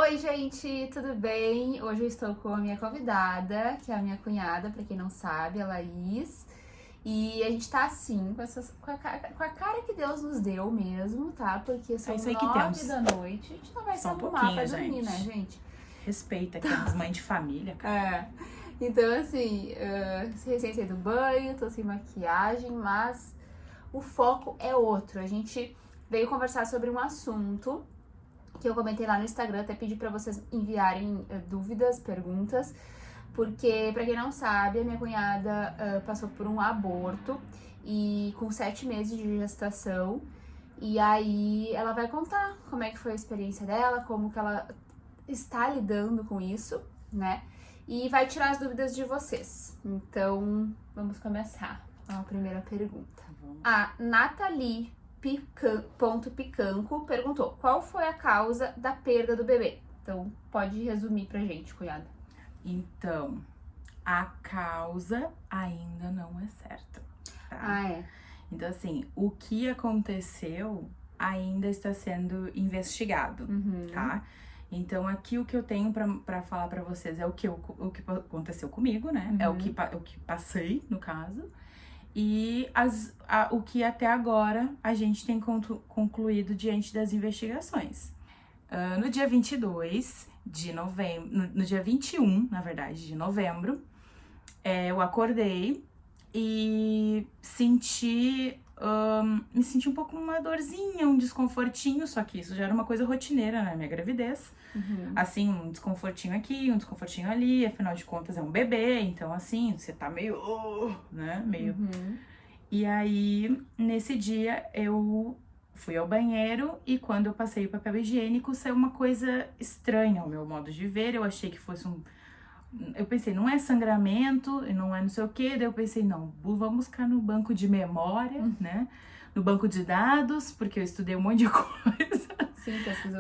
Oi, gente, tudo bem? Hoje eu estou com a minha convidada, que é a minha cunhada, pra quem não sabe, a Laís. E a gente tá assim, com a cara que Deus nos deu mesmo, tá? Porque são isso aí que 9 temos. da noite, a gente não vai se Só um arrumar pouquinho, pra dormir, gente. né, gente? Respeita que temos mãe de família, cara. Então assim, recém saí do banho, tô sem maquiagem, mas o foco é outro. A gente veio conversar sobre um assunto que eu comentei lá no Instagram, até pedi pra vocês enviarem dúvidas, perguntas, porque, pra quem não sabe, a minha cunhada passou por um aborto e com 7 meses de gestação, e aí ela vai contar como é que foi a experiência dela, como que ela está lidando com isso, né? E vai tirar as dúvidas de vocês. Então, vamos começar a primeira pergunta. A Nathalie Picanco perguntou: qual foi a causa da perda do bebê? Então, pode resumir pra gente, cunhada. Então, a causa ainda não é certa, tá? Ah, é. Então, assim, o que aconteceu ainda está sendo investigado, tá? Então, aqui o que eu tenho pra falar pra vocês é o que aconteceu comigo, né? É o que passei, no caso. E o que até agora a gente tem concluído diante das investigações. No dia 22 de novembro, no dia 21, na verdade, de novembro, eu acordei e me senti um pouco uma dorzinha, um desconfortinho, só que isso já era uma coisa rotineira na minha gravidez. Assim, um desconfortinho aqui, um desconfortinho ali, afinal de contas é um bebê, então assim, você tá meio, né, meio... E aí, nesse dia, eu fui ao banheiro e quando eu passei o papel higiênico, saiu uma coisa estranha ao meu modo de ver, eu achei que fosse eu pensei, não é sangramento, não é não sei o quê, daí eu pensei, não, vamos buscar no banco de memória, né, no banco de dados, porque eu estudei um monte de coisa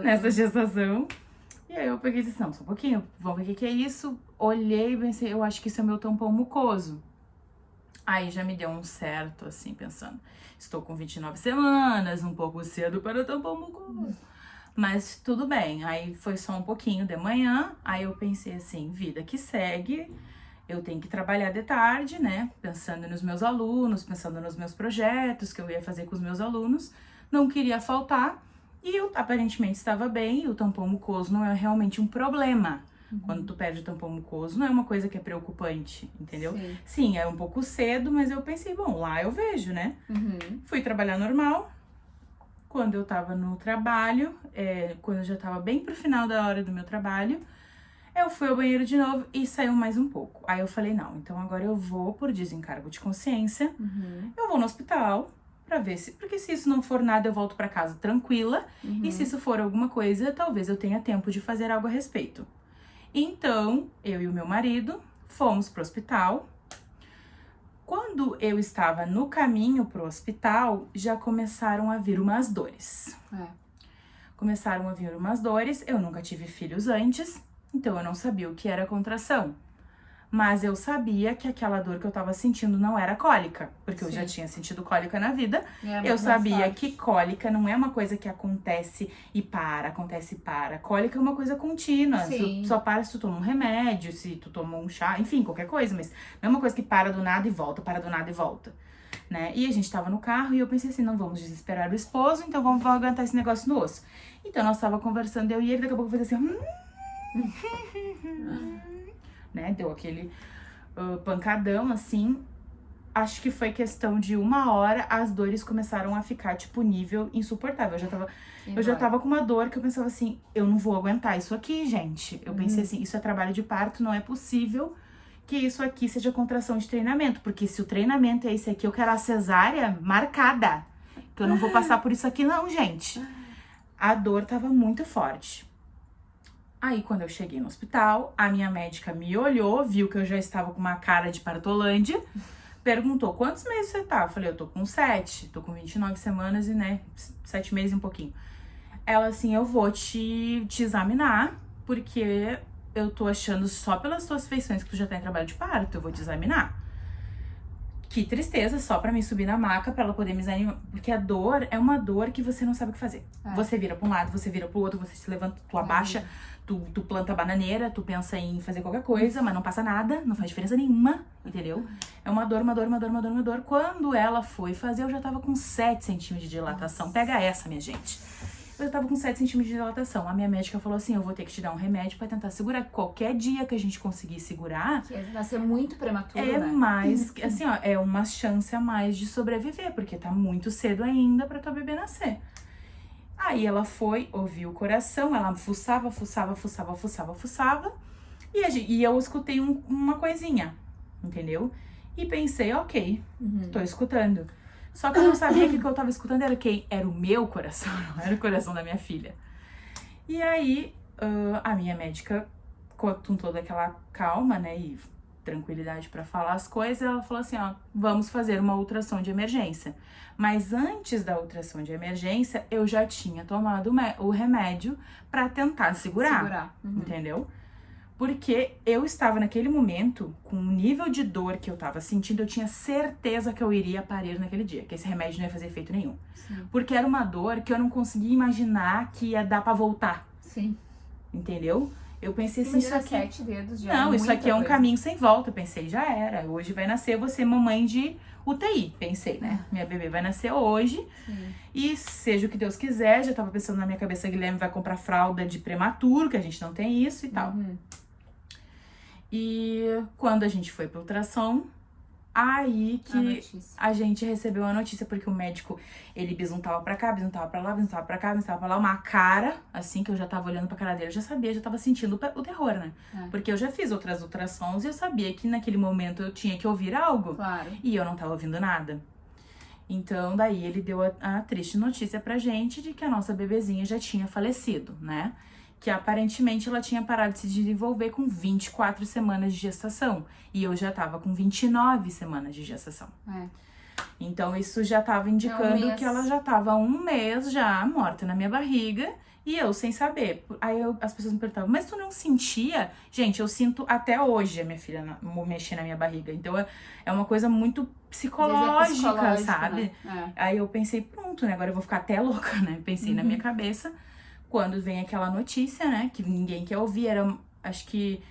nessa gestação. E aí eu peguei e disse, não, só um pouquinho, vamos ver o que é isso. Olhei e pensei, eu acho que isso é meu tampão mucoso. Aí já me deu um certo, assim, pensando, estou com 29 semanas, um pouco cedo para tampão mucoso. Mas tudo bem, aí foi só um pouquinho de manhã, aí eu pensei assim, vida que segue, eu tenho que trabalhar de tarde, né, pensando nos meus alunos, pensando nos meus projetos que eu ia fazer com os meus alunos, não queria faltar, e eu aparentemente estava bem, e o tampão mucoso não é realmente um problema. Quando tu perde o tampão mucoso, não é uma coisa que é preocupante, entendeu? Sim, é um pouco cedo, mas eu pensei, bom, lá eu vejo, né? Fui trabalhar normal. Quando eu tava no trabalho, quando eu já tava bem pro final da hora do meu trabalho, eu fui ao banheiro de novo e saiu mais um pouco. Aí eu falei, não, então agora eu vou por desencargo de consciência, eu vou no hospital pra ver se... Porque se isso não for nada, eu volto pra casa tranquila, e se isso for alguma coisa, talvez eu tenha tempo de fazer algo a respeito. Então, eu e o meu marido fomos pro hospital. Quando eu estava no caminho pro hospital, já começaram a vir umas dores. Começaram a vir umas dores, eu nunca tive filhos antes, então eu não sabia o que era contração. Mas eu sabia que aquela dor que eu tava sentindo não era cólica, porque eu já tinha sentido cólica na vida. Eu sabia que cólica não é uma coisa que acontece e para, acontece e para. Cólica é uma coisa contínua, só para se tu toma um remédio, se tu toma um chá, enfim, qualquer coisa, mas não é uma coisa que para do nada e volta, para do nada e volta, né? E a gente tava no carro e eu pensei assim, não vamos desesperar o esposo, então vamos aguentar esse negócio no osso. Então nós tava conversando, eu e ele, daqui a pouco eu falei assim... né, deu aquele pancadão, assim, acho que foi questão de 1 hora, as dores começaram a ficar, tipo, nível insuportável, eu já tava com uma dor que eu pensava assim, eu não vou aguentar isso aqui, gente, eu pensei assim, isso é trabalho de parto, não é possível que isso aqui seja contração de treinamento, porque se o treinamento é esse aqui, eu quero a cesárea marcada, que eu não vou passar por isso aqui não, gente. A dor tava muito forte. Aí, quando eu cheguei no hospital, a minha médica me olhou, viu que eu já estava com uma cara de partolândia, perguntou, quantos meses você tá? Eu falei, eu tô com 7, tô com 29 semanas e, né, 7 meses e um pouquinho. Ela, assim, eu vou te examinar, porque eu tô achando só pelas tuas feições que tu já tá em trabalho de parto, eu vou te examinar. Que tristeza, só pra mim subir na maca, pra ela poder me examinar, porque a dor é uma dor que você não sabe o que fazer. Você vira pra um lado, você vira pro outro, você se levanta, tu abaixa, Tu planta bananeira, tu pensa em fazer qualquer coisa, mas não passa nada, não faz diferença nenhuma, entendeu? É uma dor, uma dor, uma dor, uma dor, uma dor. Quando ela foi fazer, eu já tava com 7 centímetros de dilatação. Pega essa, minha gente. Eu já tava com 7 centímetros de dilatação. A minha médica falou assim, eu vou ter que te dar um remédio pra tentar segurar. Qualquer dia que a gente conseguir segurar... Que vai ser muito prematuro, é né? mais, assim, ó, é uma chance a mais de sobreviver, porque tá muito cedo ainda pra tua bebê nascer. Aí ela foi, ouviu o coração, ela fuçava, e eu escutei uma coisinha, entendeu? E pensei, ok, tô escutando. Só que eu não sabia que o que eu tava escutando era quem? Era o meu coração, não era o coração da minha filha. E aí, a minha médica, com toda aquela calma, né, e tranquilidade pra falar as coisas, ela falou assim, ó, vamos fazer uma ultrassom de emergência. Mas antes da ultrassom de emergência, eu já tinha tomado o remédio pra tentar segurar. Entendeu? Porque eu estava naquele momento, com o nível de dor que eu tava sentindo, eu tinha certeza que eu iria parir naquele dia, que esse remédio não ia fazer efeito nenhum. Sim. Porque era uma dor que eu não conseguia imaginar que ia dar pra voltar. Sim. Entendeu? Eu pensei assim, isso aqui... 7 dedos já não, isso aqui é um coisa. Caminho sem volta. Eu pensei, já era. Hoje vai nascer, eu vou ser mamãe de UTI. Pensei, né? Minha bebê vai nascer hoje. Sim. E seja o que Deus quiser. Já tava pensando na minha cabeça, Guilherme vai comprar fralda de prematuro, que a gente não tem isso e tal. E quando a gente foi pro ultrassom, aí que a gente recebeu a notícia, porque o médico, ele bisuntava pra cá, bisuntava pra lá, bisuntava pra cá, bisuntava pra lá, uma cara, assim, que eu já tava olhando pra cara dele, eu já sabia, já tava sentindo o terror, né? Porque eu já fiz outras ultrassons e eu sabia que naquele momento eu tinha que ouvir algo. Claro. E eu não tava ouvindo nada. Então, daí ele deu a triste notícia pra gente de que a nossa bebezinha já tinha falecido, né? Que aparentemente ela tinha parado de se desenvolver com 24 semanas de gestação. E eu já tava com 29 semanas de gestação. Então isso já tava indicando que ela já tava 1 mês já morta na minha barriga. E eu sem saber. Aí as pessoas me perguntavam, mas tu não sentia? Gente, eu sinto até hoje a minha filha mexer na minha barriga. Então é uma coisa muito psicológica, sabe? Né? Aí eu pensei, pronto, né? Agora eu vou ficar até louca, né? Pensei na minha cabeça. Quando vem aquela notícia, né, que ninguém quer ouvir, acho que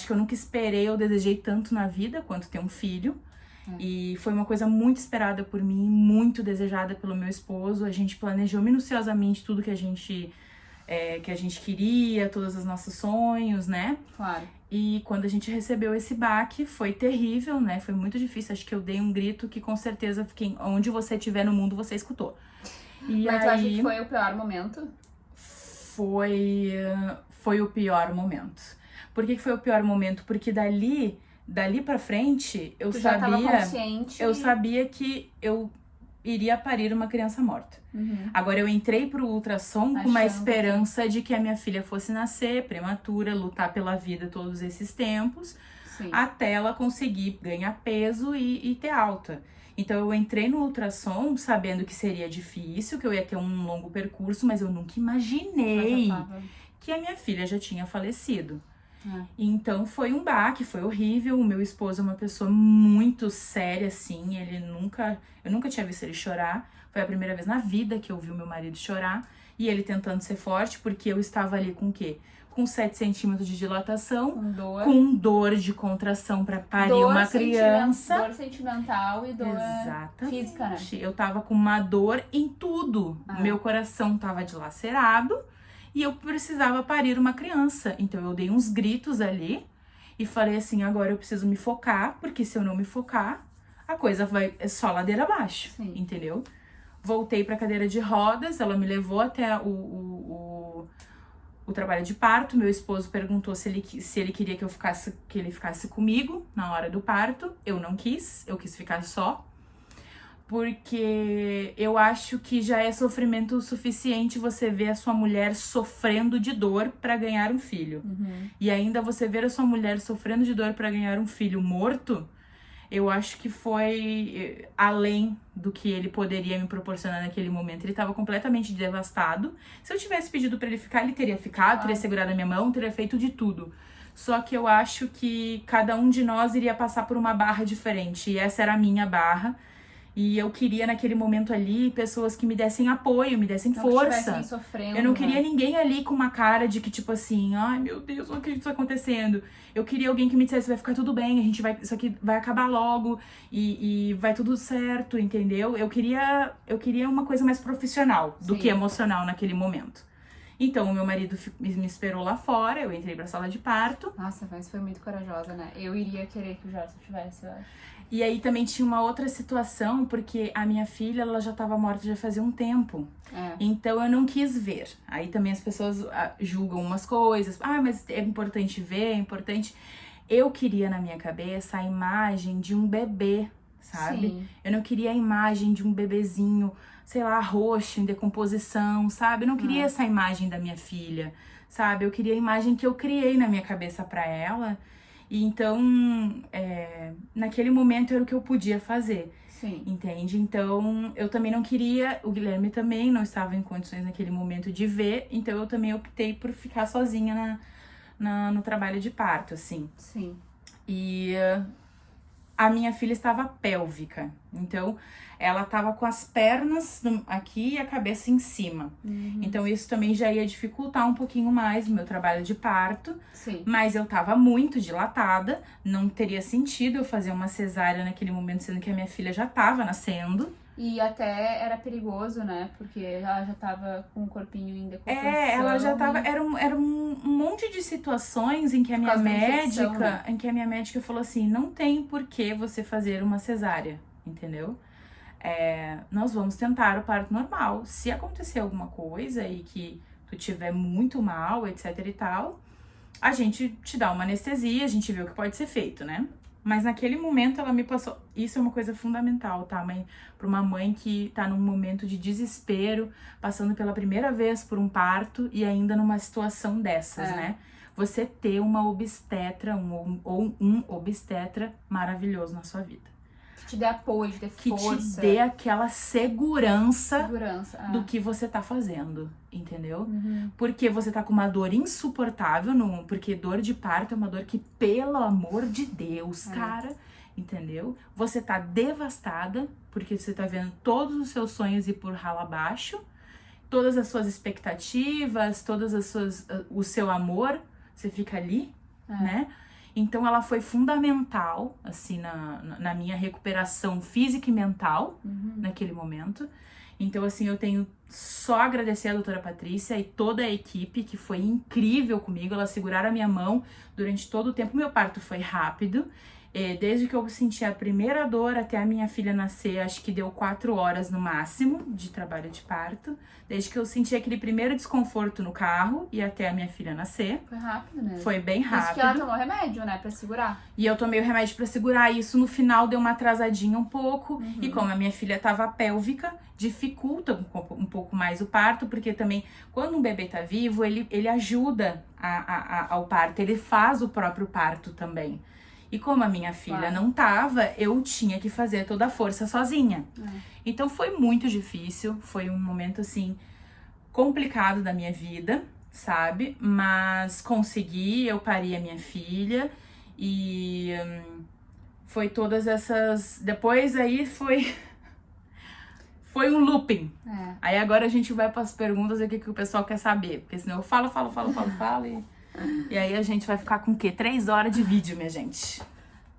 eu nunca esperei ou desejei tanto na vida quanto ter um filho. E foi uma coisa muito esperada por mim, muito desejada pelo meu esposo. A gente planejou minuciosamente tudo que a gente queria, todos os nossos sonhos, né? Claro. E quando a gente recebeu esse baque, foi terrível, né? Foi muito difícil. Acho que eu dei um grito que com certeza, onde você estiver no mundo, você escutou. E mas aí, tu acha que foi o pior momento? Foi o pior momento. Por que foi o pior momento? Porque dali pra frente, eu sabia que eu iria parir uma criança morta. Agora, eu entrei pro ultrassom com uma esperança de que a minha filha fosse nascer prematura, lutar pela vida todos esses tempos, até ela conseguir ganhar peso e ter alta. Então, eu entrei no ultrassom sabendo que seria difícil, que eu ia ter um longo percurso, mas eu nunca imaginei que a minha filha já tinha falecido. Então, foi um baque, foi horrível. O meu esposo é uma pessoa muito séria, assim, eu nunca tinha visto ele chorar. Foi a primeira vez na vida que eu vi o meu marido chorar. E ele tentando ser forte, porque eu estava ali com o quê? Com 7 centímetros de dilatação, com dor de contração para parir uma criança. Dor sentimental e dor física, né? Eu tava com uma dor em tudo. Meu coração tava dilacerado e eu precisava parir uma criança. Então eu dei uns gritos ali e falei assim, agora eu preciso me focar, porque se eu não me focar, a coisa é só ladeira abaixo, entendeu? Voltei pra cadeira de rodas, ela me levou até o trabalho de parto. Meu esposo perguntou se ele queria que ele ficasse comigo na hora do parto. Eu não quis, eu quis ficar só. Porque eu acho que já é sofrimento o suficiente você ver a sua mulher sofrendo de dor para ganhar um filho. E ainda você ver a sua mulher sofrendo de dor para ganhar um filho morto, eu acho que foi além do que ele poderia me proporcionar naquele momento. Ele estava completamente devastado. Se eu tivesse pedido para ele ficar, ele teria ficado, teria segurado a minha mão, teria feito de tudo. Só que eu acho que cada um de nós iria passar por uma barra diferente. E essa era a minha barra. E eu queria, naquele momento ali, pessoas que me dessem apoio, me dessem força. Sofrendo, eu não queria ninguém ali com uma cara de que, tipo assim, ai meu Deus, o que está acontecendo? Eu queria alguém que me dissesse, vai ficar tudo bem, isso aqui vai acabar logo e vai tudo certo, entendeu? Eu queria uma coisa mais profissional do que emocional naquele momento. Então, o meu marido me esperou lá fora, eu entrei pra sala de parto. Nossa, mas foi muito corajosa, né? Eu iria querer que o Gerson tivesse, eu acho. E aí também tinha uma outra situação, porque a minha filha, ela já tava morta já fazia um tempo. Então, eu não quis ver. Aí também as pessoas julgam umas coisas. Ah, mas é importante ver, é importante... Eu queria, na minha cabeça, a imagem de um bebê, sabe? Sim. Eu não queria a imagem de um bebezinho, sei lá, roxo, em decomposição, sabe? Eu não queria essa imagem da minha filha, sabe? Eu queria a imagem que eu criei na minha cabeça pra ela. E então, naquele momento era o que eu podia fazer. Sim. Entende? Então, eu também não queria, o Guilherme também não estava em condições naquele momento de ver, então eu também optei por ficar sozinha no trabalho de parto, assim. Sim. E a minha filha estava pélvica, então ela estava com as pernas aqui e a cabeça em cima. Então isso também já ia dificultar um pouquinho mais o meu trabalho de parto. Sim. Mas eu estava muito dilatada, não teria sentido eu fazer uma cesárea naquele momento, sendo que a minha filha já estava nascendo. E até era perigoso, né? Porque ela já tava com o corpinho em decomposição. Ela já tava... Era um monte de situações em que a minha médica falou assim, não tem por que você fazer uma cesárea, entendeu? Nós vamos tentar o parto normal. Se acontecer alguma coisa e que tu tiver muito mal, etc e tal, a gente te dá uma anestesia, a gente vê o que pode ser feito, né? Mas naquele momento ela me passou... Isso é uma coisa fundamental, tá, mãe? Para uma mãe que tá num momento de desespero, passando pela primeira vez por um parto e ainda numa situação dessas, né? Você ter uma obstetra ou um obstetra maravilhoso na sua vida. Que te dê apoio, te dê força. Que te dê aquela segurança do que você tá fazendo, entendeu? Porque você tá com uma dor insuportável, porque dor de parto é uma dor que, pelo amor de Deus, cara, entendeu? Você tá devastada, porque você tá vendo todos os seus sonhos ir por ralo abaixo, todas as suas expectativas, o seu amor, você fica ali, né? Então, ela foi fundamental, assim, na minha recuperação física e mental, naquele momento. Então, assim, eu tenho só a agradecer a doutora Patrícia e toda a equipe, que foi incrível comigo. Elas seguraram a minha mão durante todo o tempo. Meu parto foi rápido. Desde que eu senti a primeira dor até a minha filha nascer, acho que deu 4 horas no máximo de trabalho de parto. Desde que eu senti aquele primeiro desconforto no carro e até a minha filha nascer. Foi rápido mesmo. Foi bem rápido. Isso que ela tomou remédio, né, pra segurar. E eu tomei o remédio pra segurar. Isso no final deu uma atrasadinha um pouco. E como a minha filha tava pélvica, dificulta um pouco mais o parto, porque também quando um bebê tá vivo, ele ajuda ao parto, ele faz o próprio parto também. E como a minha filha não tava, eu tinha que fazer toda a força sozinha. Então foi muito difícil, foi um momento assim complicado da minha vida, sabe? Mas consegui, eu parei a minha filha e foi todas essas... Depois aí foi um looping. Aí agora a gente vai para as perguntas e o que o pessoal quer saber, porque senão eu falo e aí a gente vai ficar com o quê? 3 horas de vídeo, minha gente.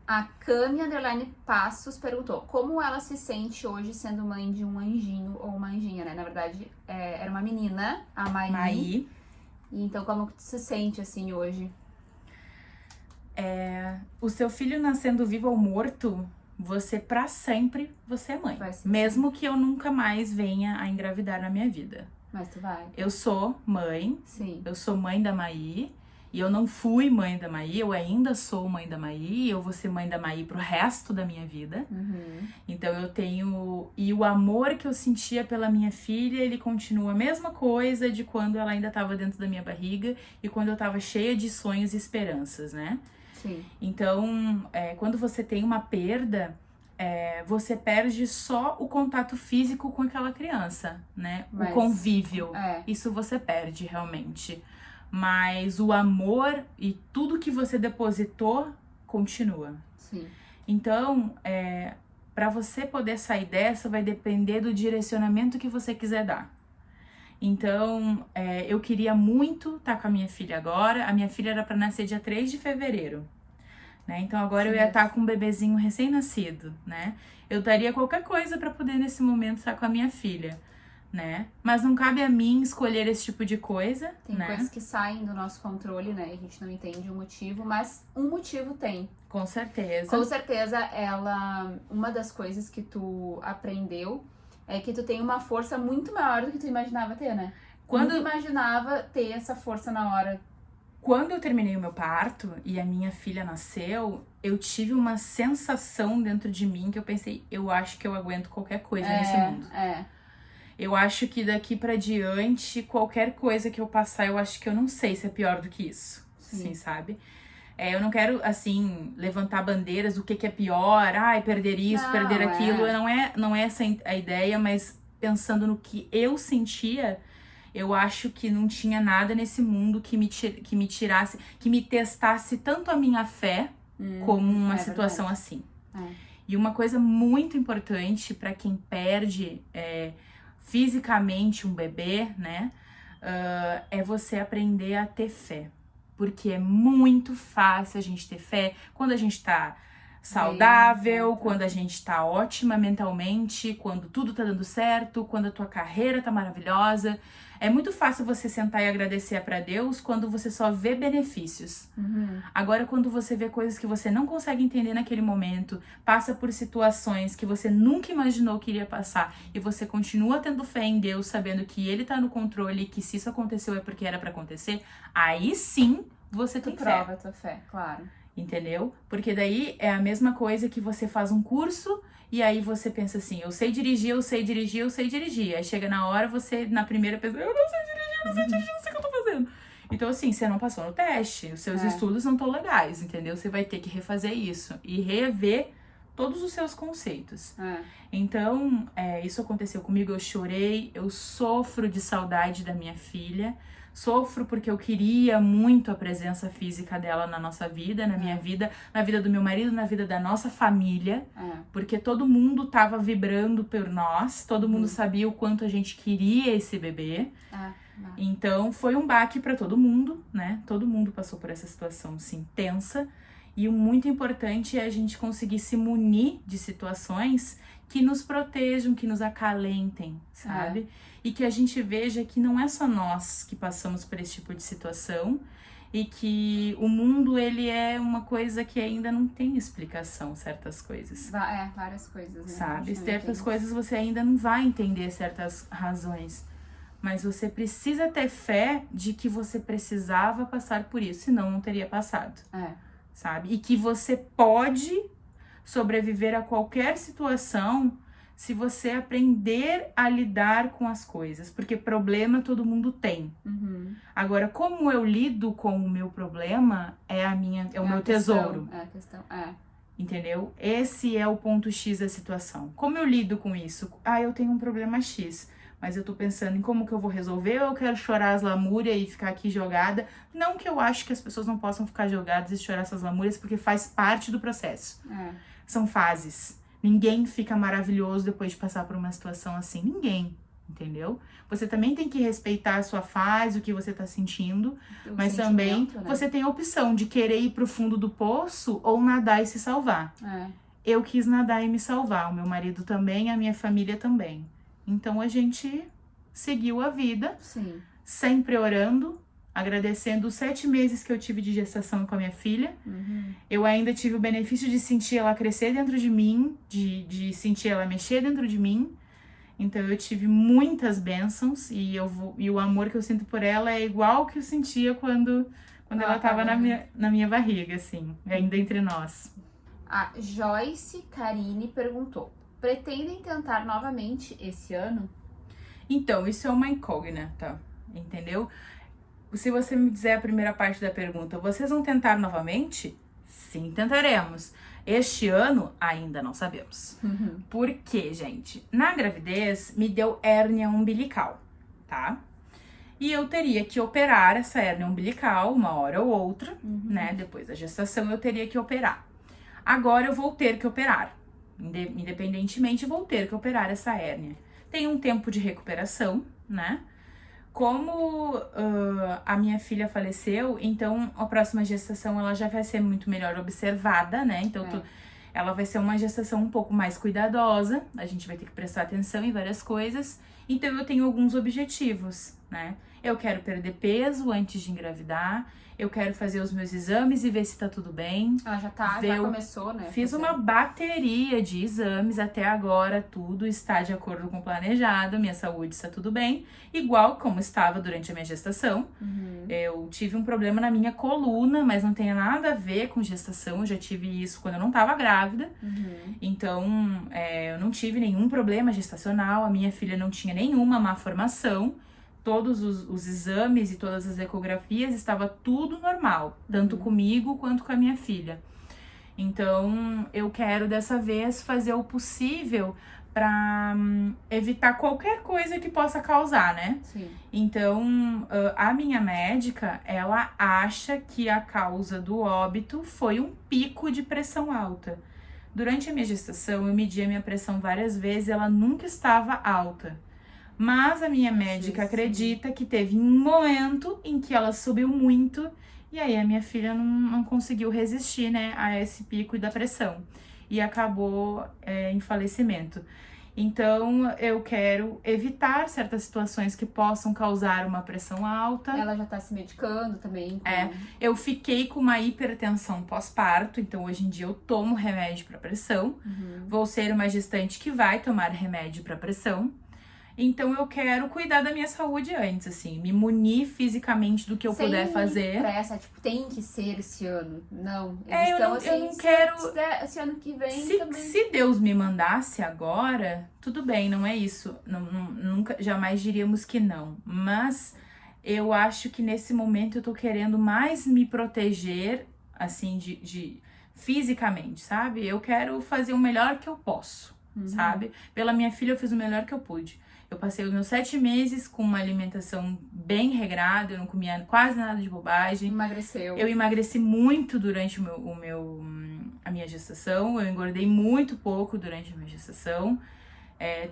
A Cami_Passos perguntou como ela se sente hoje sendo mãe de um anjinho ou uma anjinha, né? Na verdade, era uma menina, a Maí. E então, como se sente, assim, hoje? O seu filho nascendo vivo ou morto, você pra sempre, você é mãe. Mesmo que eu nunca mais venha a engravidar na minha vida. Mas tu vai. Eu sou mãe. Sim. Eu sou mãe da Maí. E eu não fui mãe da Maí, eu ainda sou mãe da Maí, eu vou ser mãe da Maí pro resto da minha vida. Então eu tenho... E o amor que eu sentia pela minha filha, ele continua a mesma coisa de quando ela ainda estava dentro da minha barriga e quando eu tava cheia de sonhos e esperanças, né? Sim. Então, quando você tem uma perda, você perde só o contato físico com aquela criança, né? O convívio. Isso você perde, realmente. Mas o amor e tudo que você depositou continua. Sim. Então, para você poder sair dessa vai depender do direcionamento que você quiser dar. Então, eu queria muito estar com a minha filha agora. A minha filha era para nascer dia 3 de fevereiro, né? Então agora eu ia estar com um bebezinho recém-nascido, né? Eu daria qualquer coisa para poder nesse momento estar com a minha filha, né? Mas não cabe a mim escolher esse tipo de coisa, Tem né? coisas que saem do nosso controle, né? A gente não entende o motivo, mas um motivo tem. Com certeza. Com certeza, uma das coisas que tu aprendeu é que tu tem uma força muito maior do que tu imaginava ter, né? Quando tu imaginava ter essa força na hora? Quando eu terminei o meu parto e a minha filha nasceu, eu tive uma sensação dentro de mim que eu pensei, eu acho que eu aguento qualquer coisa nesse mundo. Eu acho que daqui pra diante, qualquer coisa que eu passar, eu acho que eu não sei se é pior do que isso. Sim, sabe? Eu não quero, assim, levantar bandeiras, o que é pior, perder isso, perder aquilo. Não é essa a ideia, mas pensando no que eu sentia, eu acho que não tinha nada nesse mundo que me tirasse, que me testasse tanto a minha fé como uma situação assim. E uma coisa muito importante para quem perde fisicamente um bebê, né? É você aprender a ter fé. Porque é muito fácil a gente ter fé quando a gente tá saudável, quando a gente tá ótima mentalmente, quando tudo tá dando certo, quando a tua carreira tá maravilhosa. É muito fácil você sentar e agradecer pra Deus quando você só vê benefícios. Agora, quando você vê coisas que você não consegue entender naquele momento, passa por situações que você nunca imaginou que iria passar, e você continua tendo fé em Deus, sabendo que Ele tá no controle e que se isso aconteceu é porque era pra acontecer, aí sim você tem fé. Tu prova a tua fé, claro. Entendeu? Porque daí é a mesma coisa que você faz um curso e aí você pensa assim, eu sei dirigir, eu sei dirigir, eu sei dirigir. Aí chega na hora, você, na primeira, pensa, eu não sei dirigir, eu não sei dirigir, não sei o que eu tô fazendo. Então assim, você não passou no teste, os seus estudos não estão legais, entendeu? Você vai ter que refazer isso e rever todos os seus conceitos. Então, isso aconteceu comigo, eu chorei, eu sofro de saudade da minha filha. Sofro porque eu queria muito a presença física dela na nossa vida, na minha vida, na vida do meu marido, na vida da nossa família. Porque todo mundo tava vibrando por nós, todo mundo sabia o quanto a gente queria esse bebê. Então foi um baque pra todo mundo, né? Todo mundo passou por essa situação, assim, tensa. E o muito importante é a gente conseguir se munir de situações que nos protejam, que nos acalentem, sabe? E que a gente veja que não é só nós que passamos por esse tipo de situação e que o mundo, ele é uma coisa que ainda não tem explicação, certas coisas. Várias coisas, né? Sabe? Certas coisas você ainda não vai entender certas razões. Mas você precisa ter fé de que você precisava passar por isso, senão não teria passado. Sabe? E que você pode sobreviver a qualquer situação se você aprender a lidar com as coisas, porque problema todo mundo tem. Agora, como eu lido com o meu problema é o meu tesouro. É a questão, Entendeu? Esse é o ponto X da situação. Como eu lido com isso? Eu tenho um problema X, mas eu tô pensando em como que eu vou resolver, ou eu quero chorar as lamúrias e ficar aqui jogada. Não que eu acho que as pessoas não possam ficar jogadas e chorar essas lamúrias, porque faz parte do processo. São fases. Ninguém fica maravilhoso depois de passar por uma situação assim. Ninguém, entendeu? Você também tem que respeitar a sua fase, o que você tá sentindo. Mas também você tem a opção de querer ir pro fundo do poço ou nadar e se salvar. Eu quis nadar e me salvar. O meu marido também, a minha família também. Então a gente seguiu a vida. Sempre orando. Agradecendo os 7 meses que eu tive de gestação com a minha filha. Eu ainda tive o benefício de sentir ela crescer dentro de mim, de sentir ela mexer dentro de mim. Então eu tive muitas bênçãos e o amor que eu sinto por ela é igual que eu sentia quando ela estava na minha barriga, assim, ainda entre nós. A Joyce Karine perguntou: pretendem tentar novamente esse ano? Então, isso é uma incógnita, entendeu? Se você me dizer a primeira parte da pergunta, vocês vão tentar novamente? Sim, tentaremos. Este ano, ainda não sabemos. Por quê, gente? Na gravidez, me deu hérnia umbilical, tá? E eu teria que operar essa hérnia umbilical uma hora ou outra, né? Depois da gestação, eu teria que operar. Agora eu vou ter que operar. Independentemente, vou ter que operar essa hérnia. Tem um tempo de recuperação, né? Como a minha filha faleceu, então a próxima gestação ela já vai ser muito melhor observada, né? Então ela vai ser uma gestação um pouco mais cuidadosa, a gente vai ter que prestar atenção em várias coisas. Então eu tenho alguns objetivos, né? Eu quero perder peso antes de engravidar, eu quero fazer os meus exames e ver se tá tudo bem. Ela já começou, né? Fiz uma bateria de exames até agora, tudo está de acordo com o planejado, minha saúde está tudo bem, igual como estava durante a minha gestação. Eu tive um problema na minha coluna, mas não tem nada a ver com gestação, eu já tive isso quando eu não estava grávida. Então, eu não tive nenhum problema gestacional, a minha filha não tinha nenhuma má formação. Todos os exames e todas as ecografias estava tudo normal, tanto comigo quanto com a minha filha. Então, eu quero dessa vez fazer o possível para evitar qualquer coisa que possa causar, né? Sim. Então, a minha médica, ela acha que a causa do óbito foi um pico de pressão alta. Durante a minha gestação, eu medi a minha pressão várias vezes, ela nunca estava alta. Mas a minha médica acredita que teve um momento em que ela subiu muito e aí a minha filha não conseguiu resistir, né, a esse pico da pressão e acabou em falecimento. Então, eu quero evitar certas situações que possam causar uma pressão alta. Ela já tá se medicando também. Eu fiquei com uma hipertensão pós-parto, então hoje em dia eu tomo remédio para pressão. Vou ser uma gestante que vai tomar remédio para pressão. Então, eu quero cuidar da minha saúde antes, assim, me munir fisicamente do que eu puder fazer. Pressa, tipo, tem que ser esse ano. Não. Eu não quero. Esse ano que vem também. Se Deus me mandasse agora, tudo bem, não é isso. Nunca, jamais diríamos que não. Mas eu acho que nesse momento eu tô querendo mais me proteger, assim, de fisicamente, sabe? Eu quero fazer o melhor que eu posso, sabe? Pela minha filha, eu fiz o melhor que eu pude. Eu passei os meus 7 meses com uma alimentação bem regrada, eu não comia quase nada de bobagem. Emagreceu. Eu emagreci muito durante a minha gestação, eu engordei muito pouco durante a minha gestação.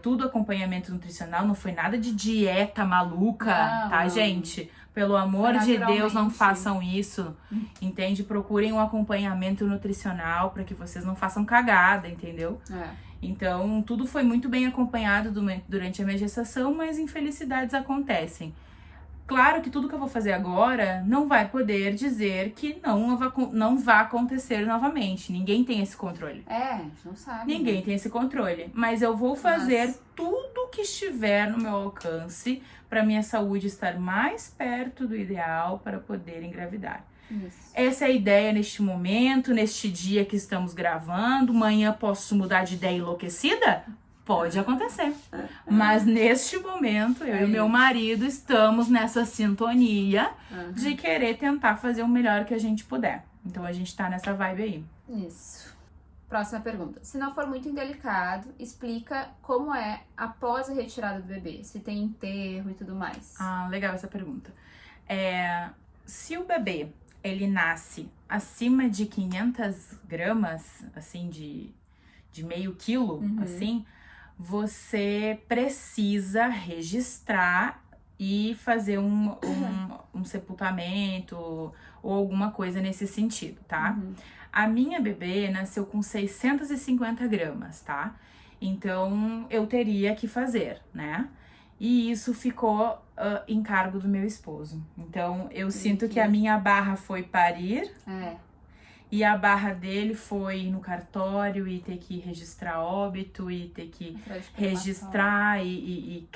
Tudo acompanhamento nutricional, não foi nada de dieta maluca, tá, gente? Pelo amor de Deus, não façam isso, entende? Procurem um acompanhamento nutricional para que vocês não façam cagada, entendeu? Então, tudo foi muito bem acompanhado durante a minha gestação, mas infelicidades acontecem. Claro que tudo que eu vou fazer agora não vai poder dizer que não vai acontecer novamente. Ninguém tem esse controle. A gente não sabe. Ninguém tem esse controle. Mas eu vou fazer tudo que estiver no meu alcance para minha saúde estar mais perto do ideal para poder engravidar. Isso. Essa é a ideia neste momento, neste dia que estamos gravando. Amanhã posso mudar de ideia enlouquecida? Pode acontecer. Mas neste momento, eu e o meu marido estamos nessa sintonia de querer tentar fazer o melhor que a gente puder. Então a gente tá nessa vibe aí. Isso. Próxima pergunta. Se não for muito indelicado, explica como é após a retirada do bebê. Se tem enterro e tudo mais. Ah, legal essa pergunta. Se o bebê ele nasce acima de 500 gramas, assim, de meio quilo, assim, você precisa registrar e fazer um sepultamento ou alguma coisa nesse sentido, tá? A minha bebê nasceu com 650 gramas, tá? Então, eu teria que fazer, né? E isso ficou em cargo do meu esposo. Então, eu sinto que a minha barra foi parir. E a barra dele foi no cartório e ter que registrar óbito e ter que registrar e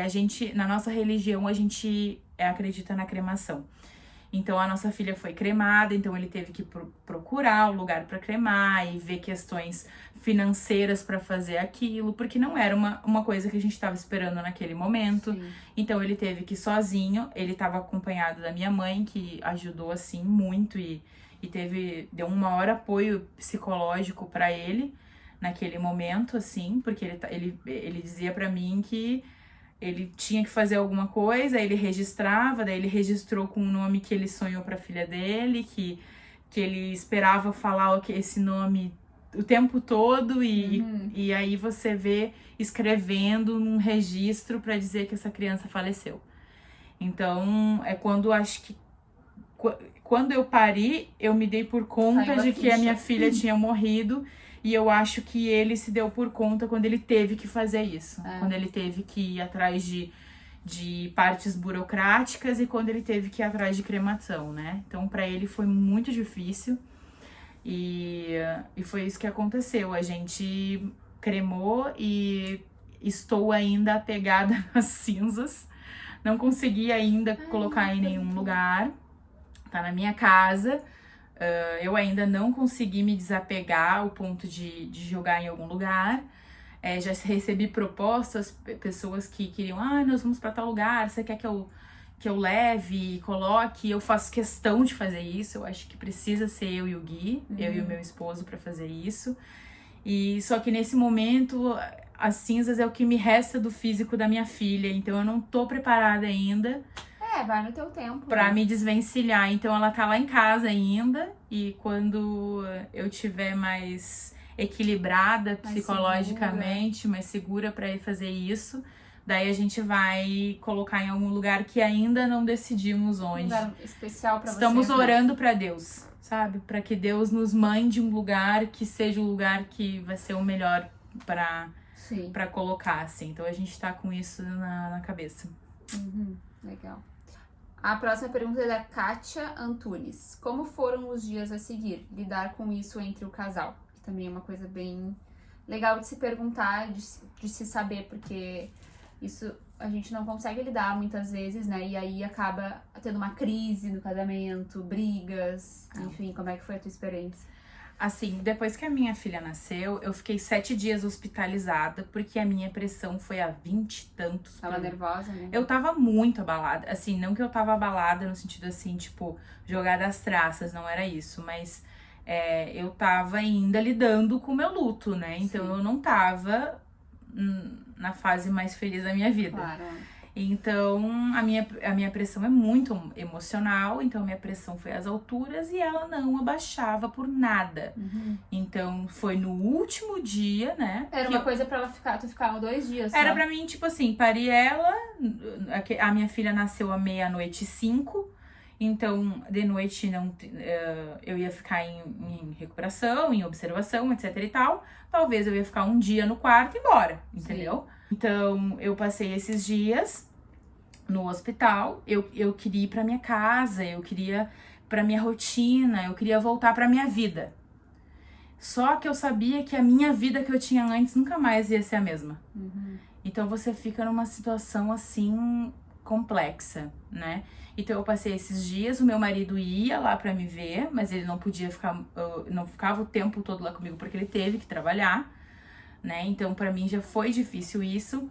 a gente, na nossa religião, a gente acredita na cremação. Então, a nossa filha foi cremada, então ele teve que procurar o lugar para cremar e ver questões financeiras para fazer aquilo, porque não era uma coisa que a gente estava esperando naquele momento. Sim. Então, ele teve que ir sozinho, ele estava acompanhado da minha mãe, que ajudou, assim, muito e deu um maior apoio psicológico para ele naquele momento, assim, porque ele dizia para mim que ele tinha que fazer alguma coisa, ele registrava, daí ele registrou com o nome que ele sonhou para a filha dele, que ele esperava falar esse nome o tempo todo e aí você vê escrevendo num registro para dizer que essa criança faleceu. Então, é quando acho que quando eu pari, eu me dei por conta de que a minha filha tinha morrido. E eu acho que ele se deu por conta quando ele teve que fazer isso. Quando ele teve que ir atrás de partes burocráticas e quando ele teve que ir atrás de cremação, né? Então, pra ele foi muito difícil. E foi isso que aconteceu. A gente cremou e estou ainda apegada às cinzas. Não consegui ainda colocar em nenhum lugar. Tá na minha casa. Eu ainda não consegui me desapegar ao ponto de jogar em algum lugar. Já recebi propostas, pessoas que queriam, nós vamos pra tal lugar, você quer que eu leve e coloque? Eu faço questão de fazer isso, eu acho que precisa ser eu e o Gui, eu e o meu esposo pra fazer isso. E só que nesse momento, as cinzas é o que me resta do físico da minha filha, então eu não tô preparada ainda. Vai no teu tempo. Pra me desvencilhar. Então ela tá lá em casa ainda. E quando eu tiver mais equilibrada psicologicamente, mais segura pra ir fazer isso, daí a gente vai colocar em algum lugar que ainda não decidimos onde. Um lugar especial pra Estamos orando pra Deus, sabe? Pra que Deus nos mande um lugar que seja o lugar que vai ser o melhor pra colocar, assim. Então a gente tá com isso na cabeça. Legal. A próxima pergunta é da Kátia Antunes. Como foram os dias a seguir? Lidar com isso entre o casal? Que também é uma coisa bem legal de se perguntar, de se saber, porque isso a gente não consegue lidar muitas vezes, né? E aí acaba tendo uma crise no casamento, brigas, enfim, como é que foi a tua experiência? Assim, depois que a minha filha nasceu, eu fiquei 7 dias hospitalizada, porque a minha pressão foi a 20 e tantos. Tava nervosa, né? Eu tava muito abalada, assim, não que eu tava abalada no sentido assim, tipo, jogada às traças, não era isso, mas eu tava ainda lidando com o meu luto, né? Então eu não tava na fase mais feliz da minha vida. Claro. Então, a minha pressão é muito emocional, então a minha pressão foi às alturas e ela não abaixava por nada. Então, foi no último dia, né? Era uma coisa pra tu ficar 2 dias só. Era pra mim, tipo assim, pari ela, a minha filha nasceu à 00:05, então de noite eu ia ficar em recuperação, em observação, etc e tal. Talvez eu ia ficar um dia no quarto e ir embora, entendeu? Então, eu passei esses dias no hospital, eu queria ir pra minha casa, eu queria pra minha rotina, eu queria voltar pra minha vida. Só que eu sabia que a minha vida que eu tinha antes nunca mais ia ser a mesma. Então, você fica numa situação, assim, complexa, né? Então, eu passei esses dias, o meu marido ia lá pra me ver, mas ele não podia ficar, não ficava o tempo todo lá comigo porque ele teve que trabalhar. Né? Então, pra mim já foi difícil isso.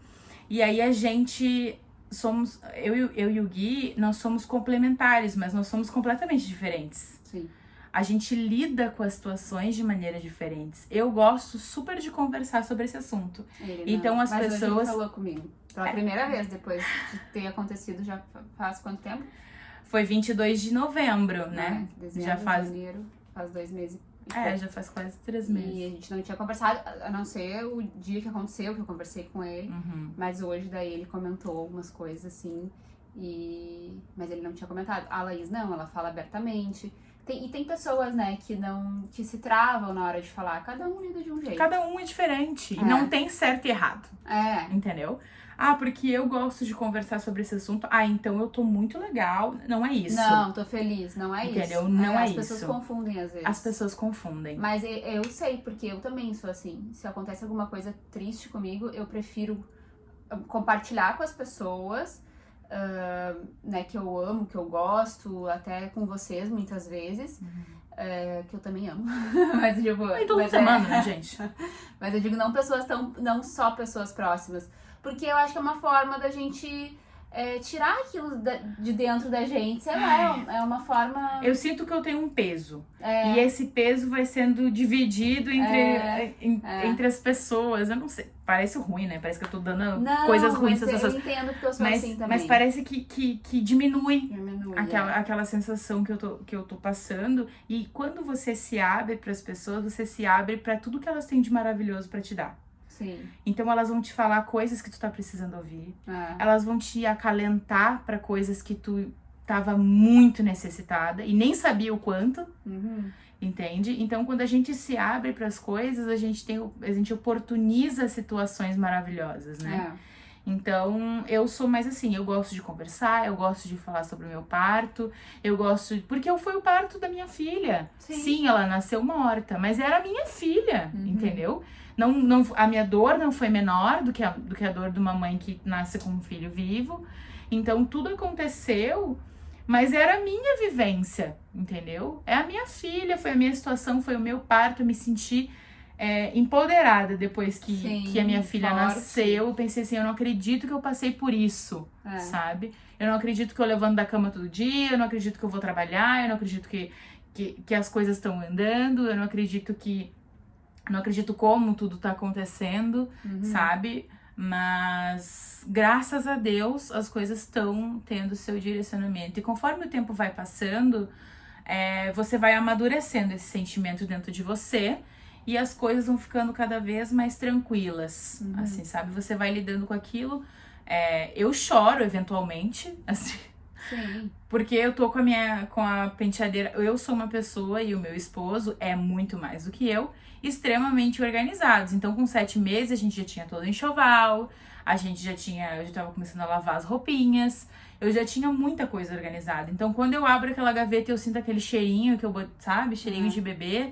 E aí a gente somos, eu e o Gui, nós somos complementares, mas nós somos completamente diferentes. Sim. A gente lida com as situações de maneira diferentes. Eu gosto super de conversar sobre esse assunto. Então as pessoas. Hoje ele falou comigo. Pela primeira vez, depois de ter acontecido, já faz quanto tempo? Foi 22 de novembro, né? Dezembro, já faz janeiro, faz 2 meses. Já faz quase 3 meses. E a gente não tinha conversado, a não ser o dia que aconteceu, que eu conversei com ele. Mas hoje, daí, ele comentou algumas coisas, assim, mas ele não tinha comentado. A Laís não, ela fala abertamente. Tem pessoas, né, que se travam na hora de falar. Cada um lida de um jeito. Cada um é diferente. E não tem certo e errado. Entendeu? Porque eu gosto de conversar sobre esse assunto. Então eu tô muito legal. Não é isso. Não, tô feliz. Não é isso. Entendeu? Não é isso. As pessoas confundem às vezes. As pessoas confundem. Mas eu sei, porque eu também sou assim. Se acontece alguma coisa triste comigo, eu prefiro compartilhar com as pessoas, né, que eu amo, que eu gosto, até com vocês muitas vezes. Que eu também amo. Mas eu digo. E toda semana, né, gente? Mas eu digo não só pessoas próximas. Porque eu acho que é uma forma da gente tirar aquilo de dentro da gente, sei lá, é uma forma... Eu sinto que eu tenho um peso. E esse peso vai sendo dividido entre as pessoas. Eu não sei, parece ruim, né? Parece que eu tô dando coisas ruins às pessoas. Eu entendo porque eu sou assim também. Mas parece que diminui aquela sensação que eu tô passando. E quando você se abre pras pessoas, você se abre pra tudo que elas têm de maravilhoso pra te dar. Sim. Então elas vão te falar coisas que tu tá precisando ouvir. Elas vão te acalentar pra coisas que tu tava muito necessitada e nem sabia o quanto. Entende? Então quando a gente se abre pras coisas, a gente oportuniza situações maravilhosas, né? Então, eu sou mais assim, eu gosto de conversar, eu gosto de falar sobre o meu parto, porque foi o parto da minha filha. Sim, ela nasceu morta, mas era a minha filha, entendeu? Não, a minha dor não foi menor do que a dor de uma mãe que nasce com um filho vivo. Então, tudo aconteceu, mas era a minha vivência, entendeu? É a minha filha, foi a minha situação, foi o meu parto, eu me senti... empoderada depois que a minha filha nasceu. Eu pensei assim, eu não acredito que eu passei por isso, sabe? Eu não acredito que eu levanto da cama todo dia, eu não acredito que eu vou trabalhar, eu não acredito que as coisas estão andando, eu não acredito como tudo tá acontecendo, sabe? Mas graças a Deus as coisas estão tendo seu direcionamento. E conforme o tempo vai passando, você vai amadurecendo esse sentimento dentro de você. E as coisas vão ficando cada vez mais tranquilas, assim, sabe? Você vai lidando com aquilo. Eu choro, eventualmente, assim. Sim. Porque eu tô com a penteadeira... Eu sou uma pessoa e o meu esposo é muito mais do que eu, extremamente organizados. Então, com 7 meses, a gente já tinha todo o enxoval, eu já tava começando a lavar as roupinhas, eu já tinha muita coisa organizada. Então, quando eu abro aquela gaveta, eu sinto aquele cheirinho sabe? Cheirinho de bebê.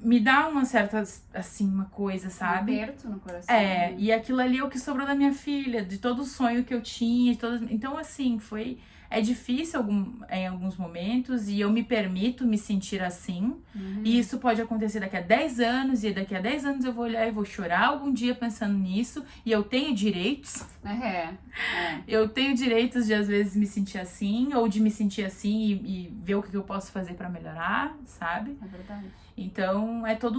Me dá uma certa, assim, uma coisa, sabe? Um aperto no coração. E aquilo ali é o que sobrou da minha filha, de todo o sonho que eu tinha. Então, assim, é difícil em alguns momentos e eu me permito me sentir assim. E isso pode acontecer daqui a 10 anos, e daqui a 10 anos eu vou olhar e vou chorar algum dia pensando nisso. E eu tenho direitos. Eu tenho direitos de, às vezes, me sentir assim, ou de me sentir assim e ver o que eu posso fazer pra melhorar, sabe? É verdade. Então, é toda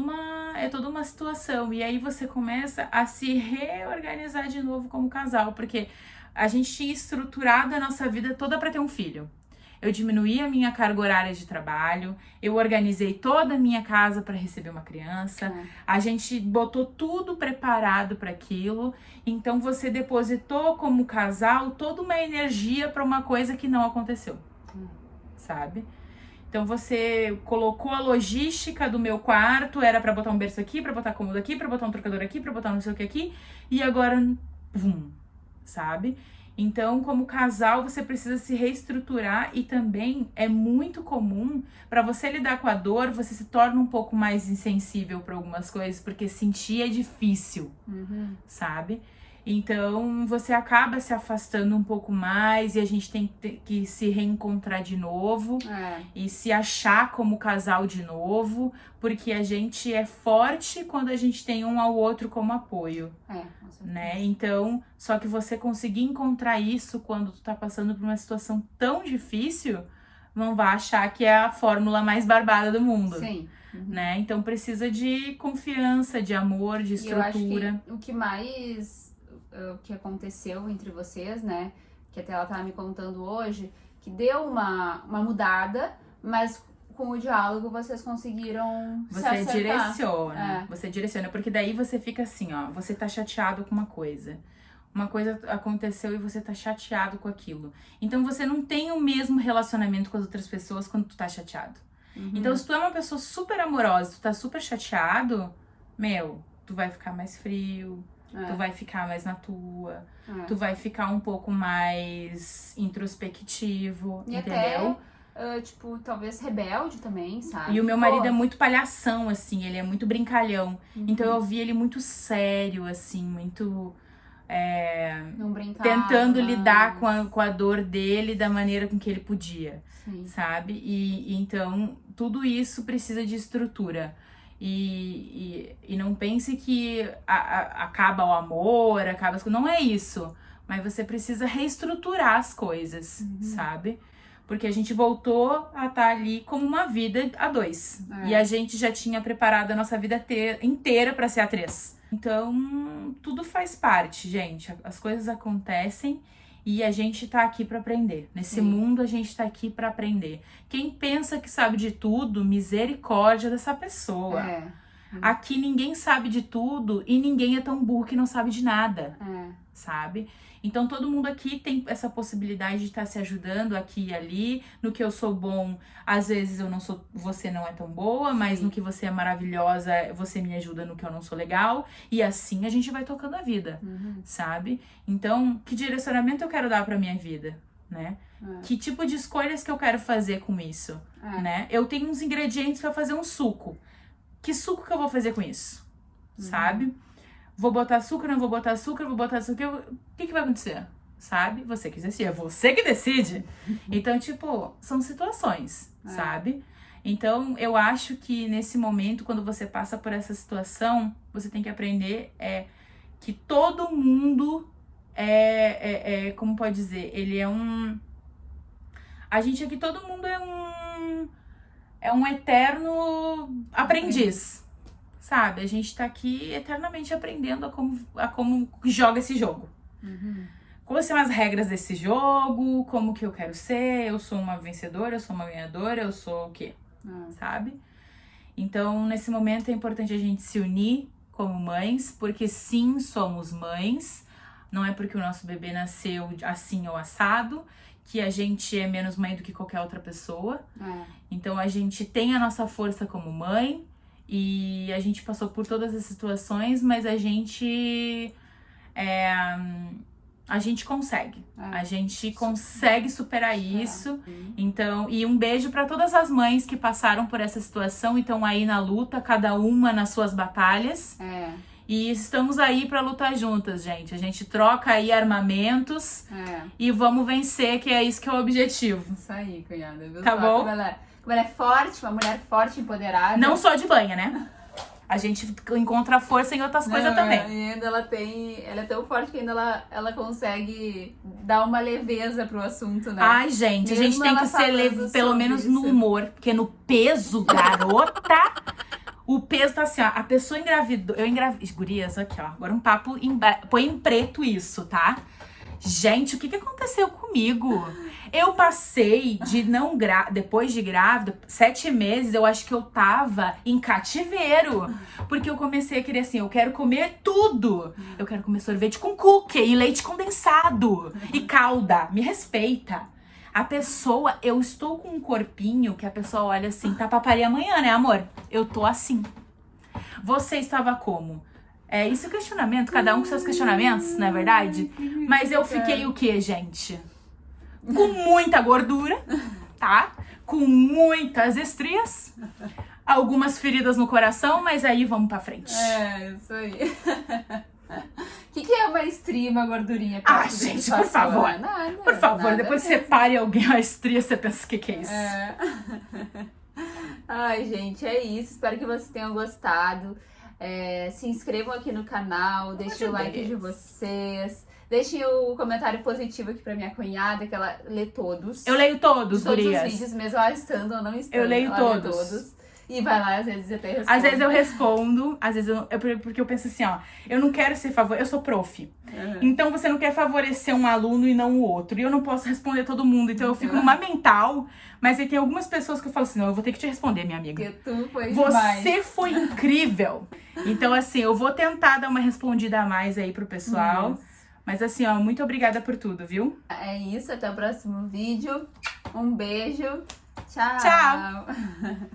uma situação. E aí você começa a se reorganizar de novo como casal, porque a gente tinha estruturado a nossa vida toda para ter um filho. Eu diminuí a minha carga horária de trabalho, eu organizei toda a minha casa para receber uma criança, a gente botou tudo preparado para aquilo. Então, você depositou como casal toda uma energia para uma coisa que não aconteceu, sabe? Então você colocou a logística do meu quarto, era pra botar um berço aqui, pra botar cômodo aqui, pra botar um trocador aqui, pra botar não sei o que aqui, e agora, pum, sabe? Então, como casal, você precisa se reestruturar e também é muito comum, pra você lidar com a dor, você se torna um pouco mais insensível pra algumas coisas, porque sentir é difícil, sabe? Então, você acaba se afastando um pouco mais e a gente tem que se reencontrar de novo e se achar como casal de novo, porque a gente é forte quando a gente tem um ao outro como apoio, né? Então, só que você conseguir encontrar isso quando tu tá passando por uma situação tão difícil, não vai achar que é a fórmula mais barbada do mundo. Sim. Né? Então, precisa de confiança, de amor, de estrutura. Eu acho que o que mais... o que aconteceu entre vocês, né? Que até ela tava me contando hoje, que deu uma mudada, mas com o diálogo vocês conseguiram se acertar. Você direciona, porque daí você fica assim, ó, você tá chateado com uma coisa aconteceu e você tá chateado com aquilo. Então você não tem o mesmo relacionamento com as outras pessoas quando tu tá chateado. Então se tu é uma pessoa super amorosa, tu tá super chateado, tu vai ficar mais frio, tu vai ficar mais na tua, tu vai ficar um pouco mais introspectivo, e entendeu? Até, talvez rebelde também, sabe? E o meu marido é muito palhação, assim, ele é muito brincalhão. Então eu vi ele muito sério, assim, muito... não brincava, tentando lidar com a dor dele da maneira com que ele podia, sabe? E então, tudo isso precisa de estrutura. E não pense que acaba o amor, acaba as coisas. Não é isso. mas você precisa reestruturar as coisas, sabe? Porque a gente voltou a estar ali como uma vida a 2. E a gente já tinha preparado a nossa vida inteira pra ser a 3. Então, tudo faz parte, gente. As coisas acontecem e a gente tá aqui pra aprender. Nesse mundo, a gente tá aqui pra aprender. Quem pensa que sabe de tudo, misericórdia dessa pessoa. Aqui ninguém sabe de tudo e ninguém é tão burro que não sabe de nada, sabe? Então, todo mundo aqui tem essa possibilidade de estar se ajudando aqui e ali. No que eu sou bom, às vezes eu não sou, você não é tão boa, mas no que você é maravilhosa, você me ajuda no que eu não sou legal. E assim a gente vai tocando a vida, sabe? Então, que direcionamento eu quero dar pra minha vida, né? Que tipo de escolhas que eu quero fazer com isso, né? Eu tenho uns ingredientes pra fazer um suco. Que suco que eu vou fazer com isso, sabe? Vou botar açúcar, não vou botar açúcar, vou botar açúcar, o que vai acontecer? Sabe? Você que decide, é você que decide. Então, tipo, são situações, sabe? Então, eu acho que nesse momento, quando você passa por essa situação, você tem que aprender que todo mundo como pode dizer, ele é um... A gente aqui, todo mundo é um eterno aprendiz. Sabe, a gente tá aqui eternamente aprendendo a como joga esse jogo. Quais são as regras desse jogo, como que eu quero ser, eu sou uma vencedora, eu sou uma ganhadora, eu sou o quê? Sabe? Então, nesse momento é importante a gente se unir como mães, porque sim, somos mães. Não é porque o nosso bebê nasceu assim ou assado, que a gente é menos mãe do que qualquer outra pessoa. Então, a gente tem a nossa força como mãe, e a gente passou por todas as situações, mas a gente consegue. A gente consegue superar isso. Então, e um beijo para todas as mães que passaram por essa situação e estão aí na luta, cada uma nas suas batalhas. E estamos aí para lutar juntas, gente. A gente troca aí armamentos e vamos vencer, que é isso que é o objetivo. Isso aí, cunhada. Viu? Tá bom? Como ela é forte, uma mulher forte, empoderada. Não só de banha, né? A gente encontra força em outras coisas também. E ainda ela é tão forte que ainda ela consegue dar uma leveza pro assunto, né? Ai, gente, mesmo a gente tem que ser leve, pelo menos no humor. Porque no peso, garota, o peso tá assim, ó. A pessoa engravidou. Gurias, aqui, ó. Agora um papo. Põe em preto isso, tá? Gente, o que aconteceu comigo? Eu passei de depois de grávida, 7 meses, eu acho que eu tava em cativeiro. Porque eu comecei a querer assim, eu quero comer tudo. Eu quero comer sorvete com cookie e leite condensado. E calda, me respeita. A pessoa, eu estou com um corpinho que a pessoa olha assim, tá pra parir amanhã, né, amor? Eu tô assim. Você estava como? É isso, questionamento, cada um com seus questionamentos, não é verdade? Mas eu fiquei o quê, gente? Com muita gordura, tá? Com muitas estrias, algumas feridas no coração, mas aí vamos pra frente. Isso aí. O que é uma estria e uma gordurinha? Gente, por favor. Nada, por favor, nada depois mesmo. você pare alguém a estria, você pensa, o que é isso? Ai, gente, é isso. Espero que vocês tenham gostado. Se inscrevam aqui no canal, deixem o like de vocês. Deixem o comentário positivo aqui pra minha cunhada, que ela lê todos. Eu leio todos, todos gurias. os vídeos, mesmo ela estando ou não estando. Eu leio ela todos. lê todos. E vai lá, às vezes até responde. Às vezes eu respondo, às vezes porque eu penso assim, ó, eu não quero ser eu sou prof. Então você não quer favorecer um aluno e não o outro. E eu não posso responder todo mundo, então eu fico numa mental, mas aí tem algumas pessoas que eu falo assim, não, eu vou ter que te responder, minha amiga. Porque tu foi demais. Você foi incrível. Então assim, eu vou tentar dar uma respondida a mais aí pro pessoal. Isso. Mas assim, ó, muito obrigada por tudo, viu? É isso, até o próximo vídeo. Um beijo. Tchau. Tchau.